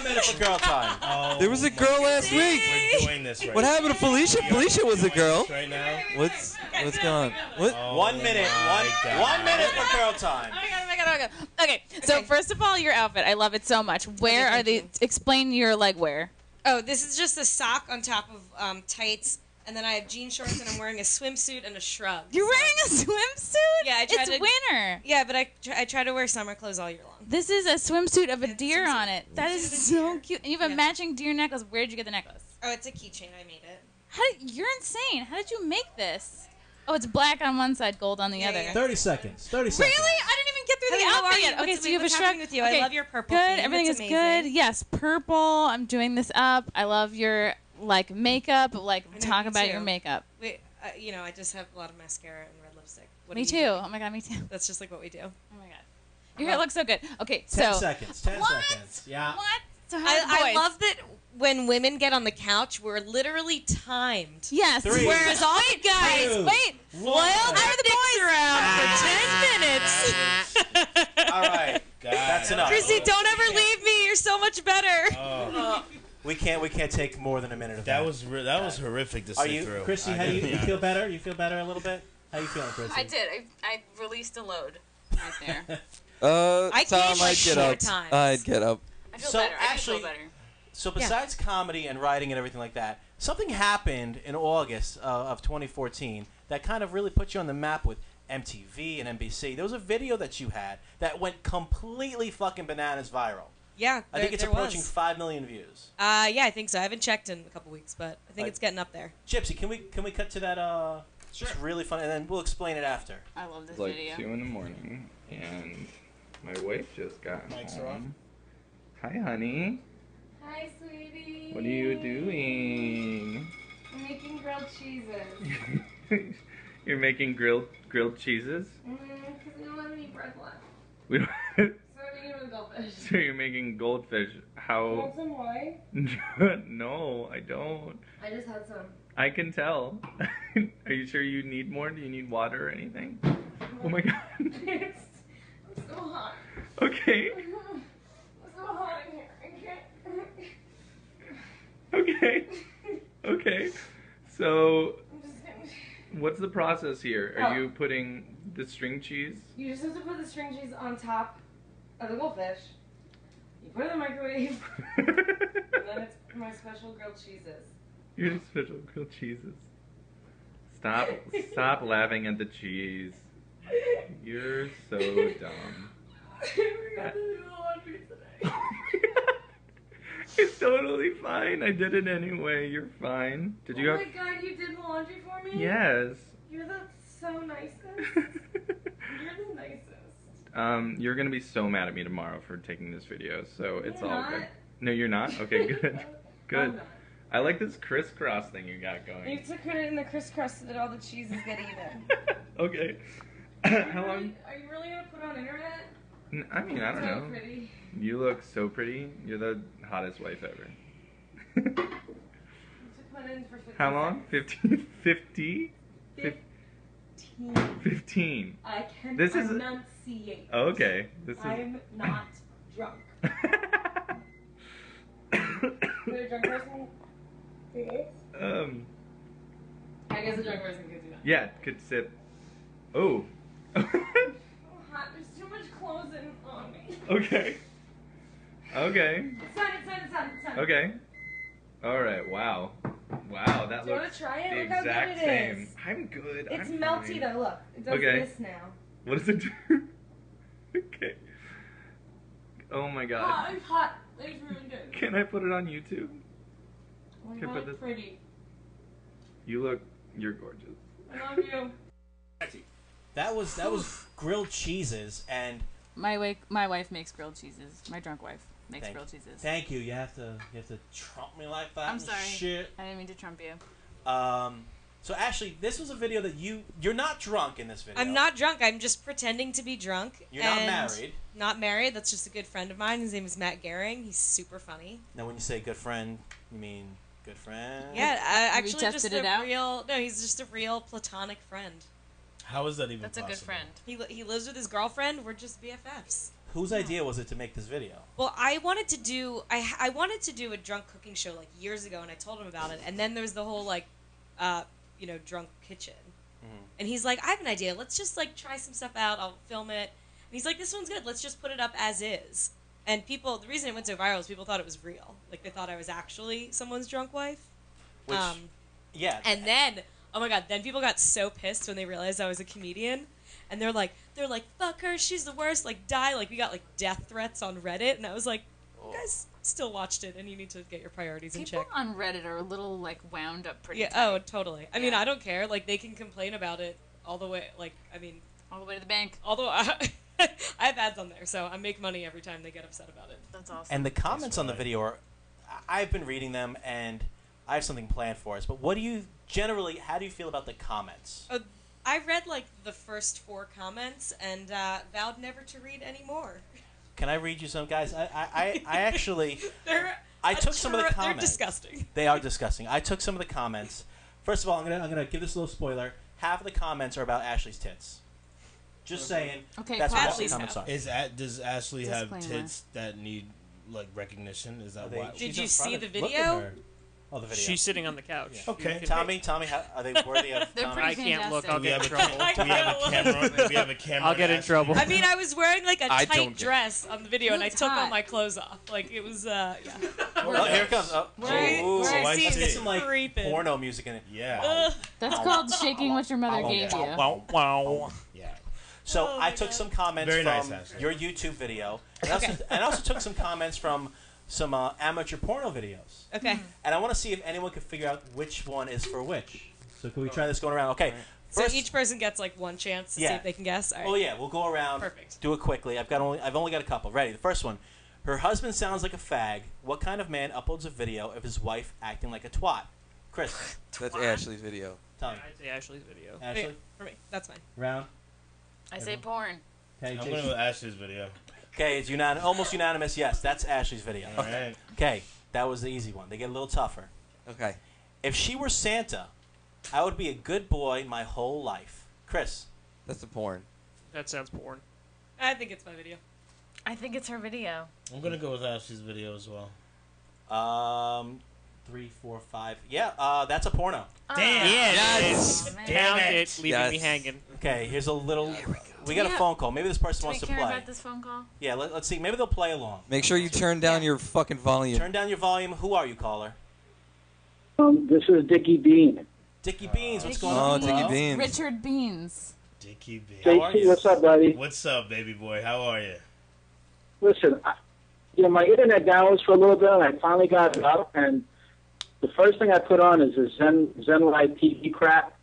minute for girl time. Oh, There was a girl last week. We're doing this right What happened to Felicia? Felicia was a girl. right now. What's going on? What? Oh 1 minute. my God. 1 minute for girl time. Oh my god. Okay, so first of all, your outfit. I love it so much. Where are they? Explain your leg wear. Oh, this is just a sock on top of tights, and then I have jean shorts, and I'm wearing a swimsuit and a shrug. You're wearing a swimsuit? Yeah, I try It's to. winter. Yeah, but I try to wear summer clothes all year long. This is a swimsuit of a deer on it. That is so cute. And you have a matching deer necklace. Where did you get the necklace? Oh, it's a keychain. I made it. You're insane. How did you make this? Oh, it's black on one side, gold on the other. 30 seconds. 30 Really? seconds. I didn't even get through Hey, the how are outfit you? yet. Okay, What's- so you have a what's shrug. happening with you? I Okay, love your purple Good. theme. Everything It's is amazing. good. Yes, purple. I'm doing this up. I love your makeup. I know, Talk me about too. your makeup. Wait, I just have a lot of mascara and red lipstick. What Me do too. you do? Oh my god, me too. That's just what we do. Oh my god. Your hair looks so good. Okay, 10 so seconds. 10 What? seconds. Yeah. what? So how I boys? love that when women get on the couch, we're literally timed. Yes. 3, Whereas all you guys 2, Wait. flail their dicks around for 10 minutes. All right. God. That's enough. Chrissy, don't ever leave me. You're so much better. Oh. We can't take more than a minute of that. That was horrific to sit through. Chrissy, how you feel better? You feel better a little bit? How you feeling, Chrissy? I did. I released a load right there. Tom, I'd get up. I'd get up. I feel better. Actually, I feel better. So besides comedy and writing and everything like that, something happened in August of 2014 that kind of really put you on the map with MTV and NBC. There was a video that you had that went completely fucking bananas viral. Yeah, I think it's approaching 5 million views. Yeah, I think so. I haven't checked in a couple weeks, but I think it's getting up there. Gypsy, can we cut to that? Sure. It's really funny, and then we'll explain it after. I love this it's video. like 2 in the morning, and my wife just got Mike's home. Hi, honey. Hi, sweetie. What are you doing? I'm making grilled cheeses. You're making grilled cheeses? Because we don't have any bread left. We don't. So I'm making with goldfish. So you're making goldfish. How? You want some wine? No, I don't. I just had some. I can tell. Are you sure you need more? Do you need water or anything? Oh my god. It's so hot. Okay. It's so hot in here. I can't. Okay. Okay. So, I'm just gonna... what's the process here? Are you putting the string cheese? You just have to put the string cheese on top of the goldfish. You put it in the microwave. And then it's my special grilled cheeses. Your special grilled cheeses. Stop laughing at the cheese. You're so dumb. I forgot to do the laundry today. It's totally fine. I did it anyway. You're fine. Did you Oh have... my god, you did the laundry for me? Yes. You're the so nicest. You're the nicest. You're gonna be so mad at me tomorrow for taking this video, so it's all not. good. No, you're not? Okay, good. I'm Good. not. I like this crisscross thing you got going. You took it in the crisscross so that all the cheeses get even. Okay. Are you How long? really- Are you really gonna put on internet? I mean, I don't So know. pretty. You look so pretty. You're the hottest wife ever. You took one in for 15 How long? seconds. 15? 50? 15. 15. I can This is- enunciate. Okay. This is... I'm not drunk. Would a drunk person do this? I guess a drunk person could do that. Yeah, could sip. Oh. Oh, hot. There's too much clothes on me. Okay. Okay. It's done. Okay. All right. Wow. Wow. That Do you looks want to try it? the Look how exact good it same. is. I'm good. It's I'm melty fine. though. Look, it does Okay. this now. What does it do? Okay. Oh my god. Oh, it's hot. It's really good. Can I put it on YouTube? Oh, Can I put this? pretty. You're gorgeous. I love you. That was grilled cheeses, and My wife makes grilled cheeses. My drunk wife makes Thank- grilled cheeses. thank you. You have to trump me like that. I'm and sorry. Shit. I didn't mean to trump you. So Ashley, this was a video that you're not drunk in this video. I'm not drunk. I'm just pretending to be drunk. You're not and married. Not married. That's just a good friend of mine. His name is Matt Gehring. He's super funny. Now, when you say good friend, you mean good friend? Yeah, Have you actually, just tested a it out? real. No, he's just a real platonic friend. How is that even That's a possible? good friend. He lives with his girlfriend. We're just BFFs. Whose idea was it to make this video? Well, I wanted to do I wanted to do a drunk cooking show like years ago, and I told him about it. And then there was the whole like, drunk kitchen. Mm-hmm. And he's like, I have an idea. Let's just like try some stuff out. I'll film it. And he's like, this one's good. Let's just put it up as is. And the reason it went so viral is people thought it was real. Like they thought I was actually someone's drunk wife. Which, yeah. And then, oh my god, then people got so pissed when they realized I was a comedian. And they're like, fuck her, she's the worst, like, die. Like, we got, like, death threats on Reddit. And I was like, you guys still watched it, and you need to get your priorities in People check. on Reddit are a little like wound up pretty. Yeah, tight. oh, totally. I mean, I don't care. Like, they can complain about it all the way, like, I mean... all the way to the bank. Although, I have ads on there, so I make money every time they get upset about it. That's awesome. And the comments on the video are, I've been reading them, and I have something planned for us. But how do you feel about the comments? I read, like, the first 4 comments, and vowed never to read any more. Can I read you some, guys? I actually... I They're took some of the comments. They're disgusting. They are disgusting. I took some of the comments. First of all, I'm gonna give this a little spoiler. Half of the comments are about Ashley's tits. Just saying. Okay, that's what Ashley's the comments are. Does Ashley have Disclaimer. tits that need like recognition. Is that They- why? Did she's you in front see of- the look at video? her. Oh, the video. She's sitting on the couch. Okay. Tommy, are they worthy of? They're Tommy? pretty I can't look. fantastic. I'll Do we get have in a trouble. do we have a camera? Do we have a camera? I'll get in Ashley? trouble. I mean, I was wearing like a I don't tight get- dress on the video, and I Looks took all hot. my clothes off. Like it was, yeah. Oh, here it comes. Oh, Right? ooh, Right, I see, see. get some like creeping. porno music in it. Yeah. That's called shaking what your mother gave you. Wow. Yeah. So Oh I my took God. some comments Very nice, from Ashley. your YouTube video, and I also took some comments from some amateur porno videos. Okay. And I want to see if anyone can figure out which one is for which. So can we try this going around? Okay. So First, each person gets like one chance to see Yeah. if they can guess. All right. oh yeah, we'll go around. Perfect. Do it quickly. I've only got a couple. Ready? The first one. Her husband sounds like a fag. What kind of man uploads a video of his wife acting like a twat? Chris. That's Ashley's video. Tell me. I'd say Ashley's video. Ashley. For me, that's fine. Round. I say porn. Okay. I'm Jason. going with Ashley's video. Okay. It's almost unanimous. Yes, that's Ashley's video. All right. Okay. That was the easy one. They get a little tougher. Okay. If she were Santa, I would be a good boy my whole life. Chris. That's the porn. That sounds porn. I think it's my video. I think it's her video. I'm gonna go with Ashley's video as well. 3, 4, 5. Yeah. That's a porno. Damn. Yeah, Yes. it is. Damn Found it. it, leaving me Yes. hanging. Okay. Here's a little. We got a Yeah. phone call. Maybe this person Do we wants to care play. about this phone call? Yeah. Let's see. Maybe they'll play along. Make sure you turn down your fucking volume. Turn down your volume. Who are you, caller? This is Dickie Bean. Dickie Beans. What's Dickie going on? Oh, Dickie Hello? Beans. Richard Beans. Dickie B. How are JC, you? what's up, buddy? What's up, baby boy? How are you? Listen, my internet down was for a little bit, and I finally got it up, and the first thing I put on is the Zen Live TV crap.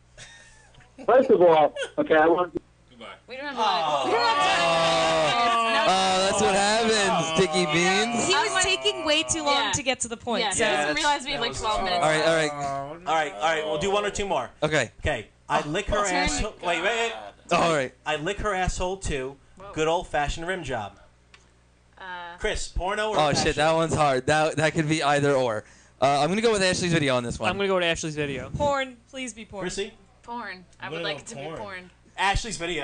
First of all, okay, I want. We don't have time. We don't have time. Oh, that's what happens, Dickie Beans. He was taking way too long Yeah. to get to the point. Yeah, so he doesn't that's- realize we have like 12 minutes. All right, all right. All right. We'll do one or two more. Okay. Okay. I lick her asshole. Wait. All right. I lick her asshole too. Good old fashioned rim job. Chris, porno or Oh fashion? shit, that one's hard. That could be either or. I'm gonna go with Ashley's video on this one. I'm gonna go to Ashley's video. Porn, please be porn. Chrissy? Porn. I I'm would gonna like go it to be porn. porn. Ashley's video.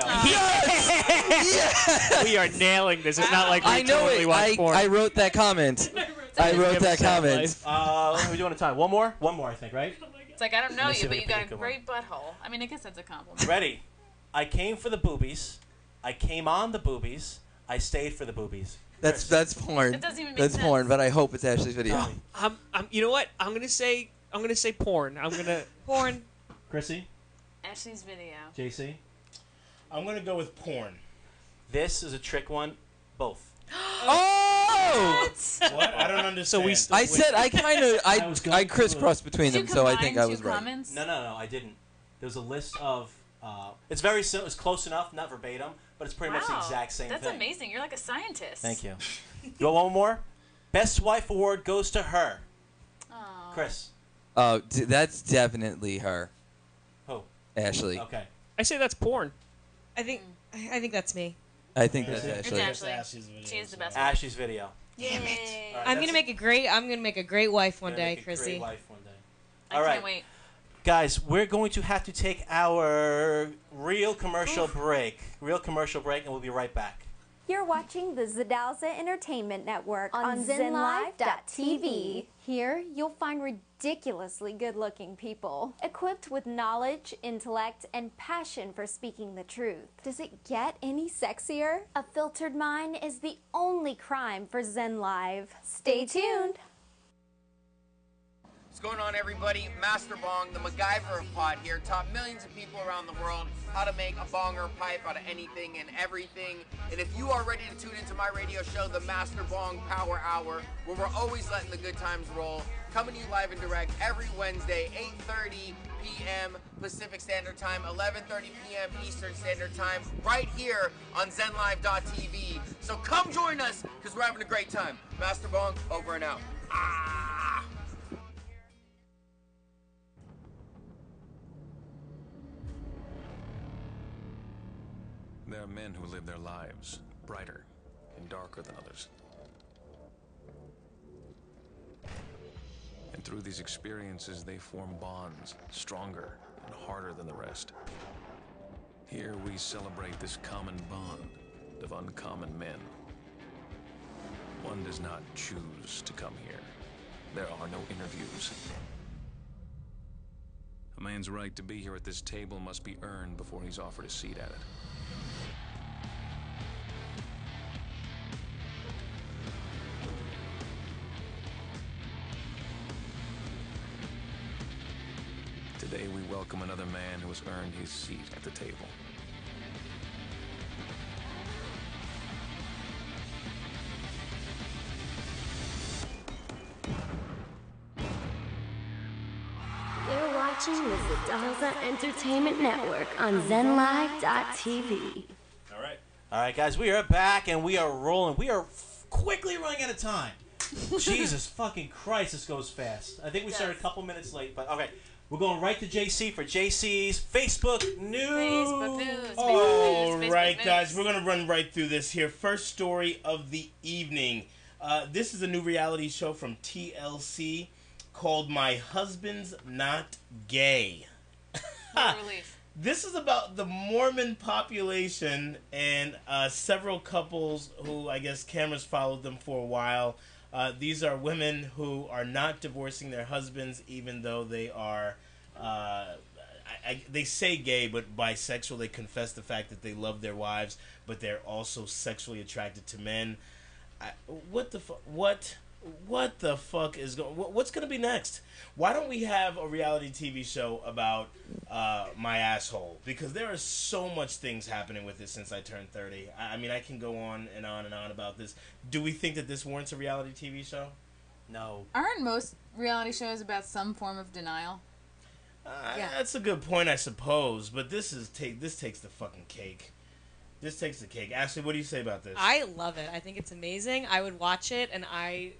We are nailing this. It's not like we I know totally it. watch porn. I wrote that comment. I wrote that comment. What are we doing a time? One more? One more, I think, right? It's like, I don't know Let me see you, if but we you can got pick a a good great butthole. I mean, I guess that's a compliment. Ready? I came for the boobies. I came on the boobies. I stayed for the boobies. That's porn. That doesn't even make That's sense. porn, but I hope it's Ashley's video. You know what? I'm gonna say porn. I'm gonna porn. Chrissy? Ashley's video. JC? I'm gonna go with porn. This is a trick one. Both. Oh! What? I don't understand. I said I kind of was going I crisscrossed between them, so I think I was right. No, I didn't. There's a list of. It's very simple. It's close enough, not verbatim, but it's pretty much the exact same That's thing. amazing. You're like a scientist. Thank you. You want one more? Best wife award goes to her. Aw. Chris. Oh, that's definitely her. Who? Ashley. Okay. I say that's porn. I think that's me. I think Is that's it? Ashley. It's Ashley. Ashley's video, She is the so- best. Ashley's video. Damn it. All right, I'm gonna make a great wife one Gonna day, make a Chrissy. great wife one day. I All right. can't wait. Guys, we're going to have to take our real commercial break. Real commercial break, and we'll be right back. You're watching the Zidalza Entertainment Network on ZenLive.tv. Here, you'll find ridiculously good-looking people, equipped with knowledge, intellect, and passion for speaking the truth. Does it get any sexier? A filtered mind is the only crime for Zen Live. Stay tuned. What's going on, everybody? Master Bong, the MacGyver of Pod here, taught millions of people around the world how to make a bong or a pipe out of anything and everything. And if you are ready to tune into my radio show, the Master Bong Power Hour, where we're always letting the good times roll, coming to you live and direct every Wednesday, 8:30 p.m. Pacific Standard Time, 11:30 p.m. Eastern Standard Time, right here on ZenLive.tv. So come join us, because we're having a great time. Master Bong, over and out. Ah! There are men who live their lives brighter and darker than others. And through these experiences, they form bonds stronger and harder than the rest. Here we celebrate this common bond of uncommon men. One does not choose to come here. There are no interviews. A man's right to be here at this table must be earned before he's offered a seat at it. Today we welcome another man who has earned his seat at the table. You're watching the Zadaza Entertainment Network on ZenLive.tv. All right, guys, we are back and we are rolling. We are quickly running out of time. Jesus fucking Christ, this goes fast. I think we started a couple minutes late, but okay. We're going right to JC for JC's Facebook News. Facebook News. All right, guys, we're going to run right through this here. First story of the evening. This is a new reality show from TLC called My Husband's Not Gay. This is about the Mormon population and several couples who, I guess, cameras followed them for a while. These are women who are not divorcing their husbands, even though they are, they say gay, but bisexual. They confess the fact that they love their wives, but they're also sexually attracted to men. What the fuck is going? What's going to be next? Why don't we have a reality TV show about my asshole? Because there are so much things happening with this since I turned 30. I mean, I can go on and on and on about this. Do we think that this warrants a reality TV show? No. Aren't most reality shows about some form of denial? That's a good point, I suppose. But this takes the fucking cake. This takes the cake. Ashley, what do you say about this? I love it. I think it's amazing. I would watch it, and I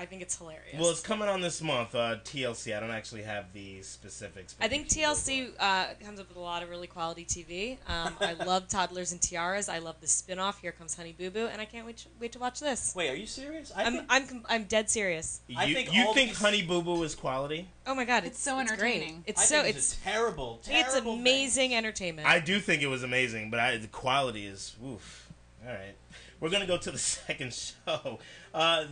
think it's hilarious. Well, it's coming on this month, TLC. I don't actually have the specifics. I think TLC comes up with a lot of really quality TV. I love Toddlers and Tiaras. I love the spin-off, Here Comes Honey Boo Boo, and I can't wait to watch this. Wait, are you serious? I'm dead serious. You think Honey Boo Boo is quality? Oh my god, it's so great. entertaining. It's terrible. It's amazing entertainment. I do think it was amazing, but the quality is oof. All right, we're gonna go to the second show.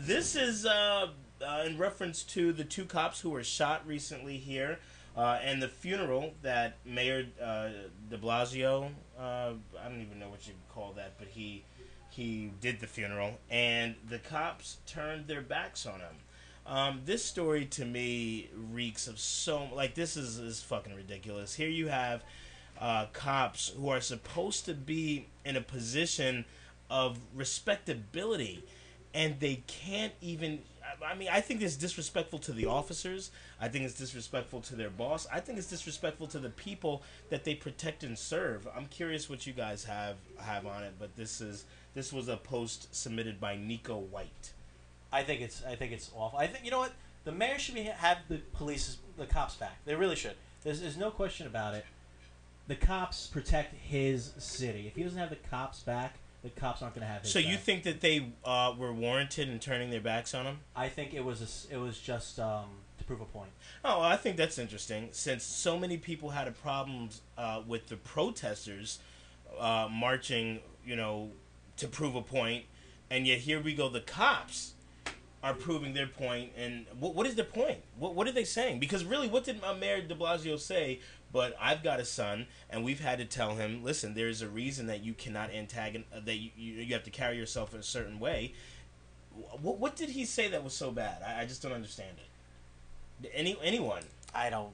This is in reference to the two cops who were shot recently here, and the funeral that Mayor de Blasio, I don't even know what you call that, but he did the funeral, and the cops turned their backs on him. This story to me reeks of this is fucking ridiculous. Here you have cops who are supposed to be in a position of respectability, and they can't even. I mean, I think it's disrespectful to the officers. I think it's disrespectful to their boss. I think it's disrespectful to the people that they protect and serve. I'm curious what you guys have on it, but this was a post submitted by Nico White. I think it's awful. I think, you know what, the mayor should have the cops back. They really should. There's no question about it. The cops protect his city. If he doesn't have the cops back, the cops aren't going to have his So back. you think that they were warranted in turning their backs on him? I think it was just to prove a point. Oh, I think that's interesting. Since so many people had a problem with the protesters marching, to prove a point, and yet here we go, the cops are proving their point. And what is their point? What are they saying? Because really, what did Mayor de Blasio say? But I've got a son, and we've had to tell him, listen, there's a reason that you cannot that you have to carry yourself in a certain way. What did he say that was so bad? I just don't understand it. Anyone? I don't.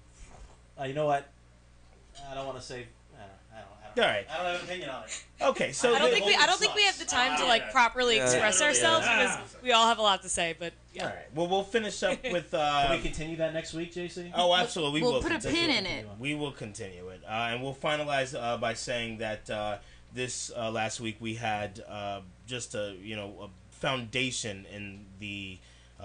You know what? I don't want to say. All right. I don't have an opinion on it. Okay, so I don't think we have the time to properly express ourselves because we all have a lot to say. But yeah. All right. Well, we'll finish up with. Can we continue that next week, JC? Oh, absolutely. We'll put a pin in it. We will continue it, and we'll finalize by saying that this last week we had just a foundation in the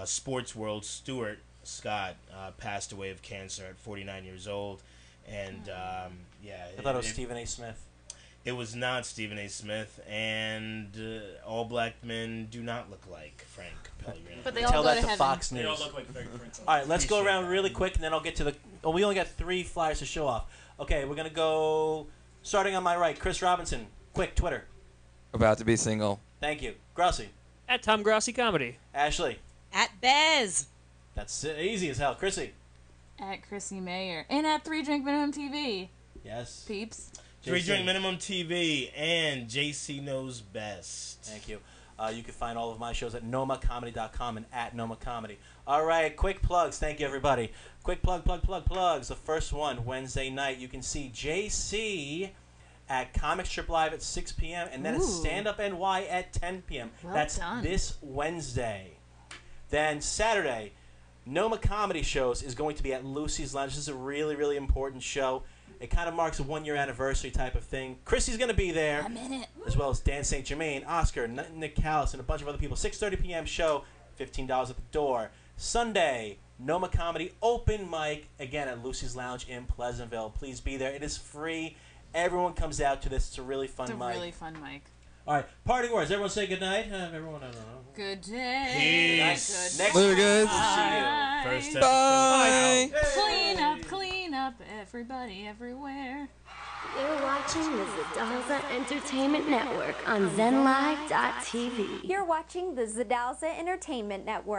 sports world. Stuart Scott passed away of cancer at 49 years old. And, I thought it was Stephen A. Smith. It was not Stephen A. Smith, and all black men do not look like Frank Pellegrino. But they all go to heaven. Fox News. They all look like Frank Prince. All right, let's go around really quick, and then I'll get to the... Oh, we only got 3 flyers to show off. Okay, we're going to go... Starting on my right, Chris Robinson. Quick, Twitter. About to be single. Thank you. Grossi. At Tom Grossi Comedy. Ashley. At Bez. That's easy as hell. Chrissy. At Chrissie Mayr. And at 3 Drink Minimum TV. Yes. Peeps. 3 Drink Minimum TV and JC Knows Best. Thank you. You can find all of my shows at nomacomedy.com and at nomacomedy. All right, quick plugs. Thank you, everybody. Quick plugs. The first one, Wednesday night, you can see JC at Comic Strip Live at 6 p.m. and then it's Stand Up NY at 10 p.m. Well That's done. this Wednesday. Then Saturday, Noma Comedy Shows is going to be at Lucy's Lounge. This is a really, really important show. It kind of marks a 1-year anniversary type of thing. Chrissy's going to be there. I'm in it. As well as Dan St. Germain, Oscar, Nick Callis, and a bunch of other people. 6:30 p.m. show, $15 at the door. Sunday, Noma Comedy open mic, again at Lucy's Lounge in Pleasantville. Please be there. It is free. Everyone comes out to this. It's a really fun mic. It's a really fun mic. All right, parting words. Everyone say good night. Everyone, I don't know. Good day. Peace. Good Next Later, guys. Bye. First episode. Bye. Clean up, everybody, everywhere. You're watching the Zadalza Entertainment Network on ZenLive.tv. You're watching the Zadalza Entertainment Network.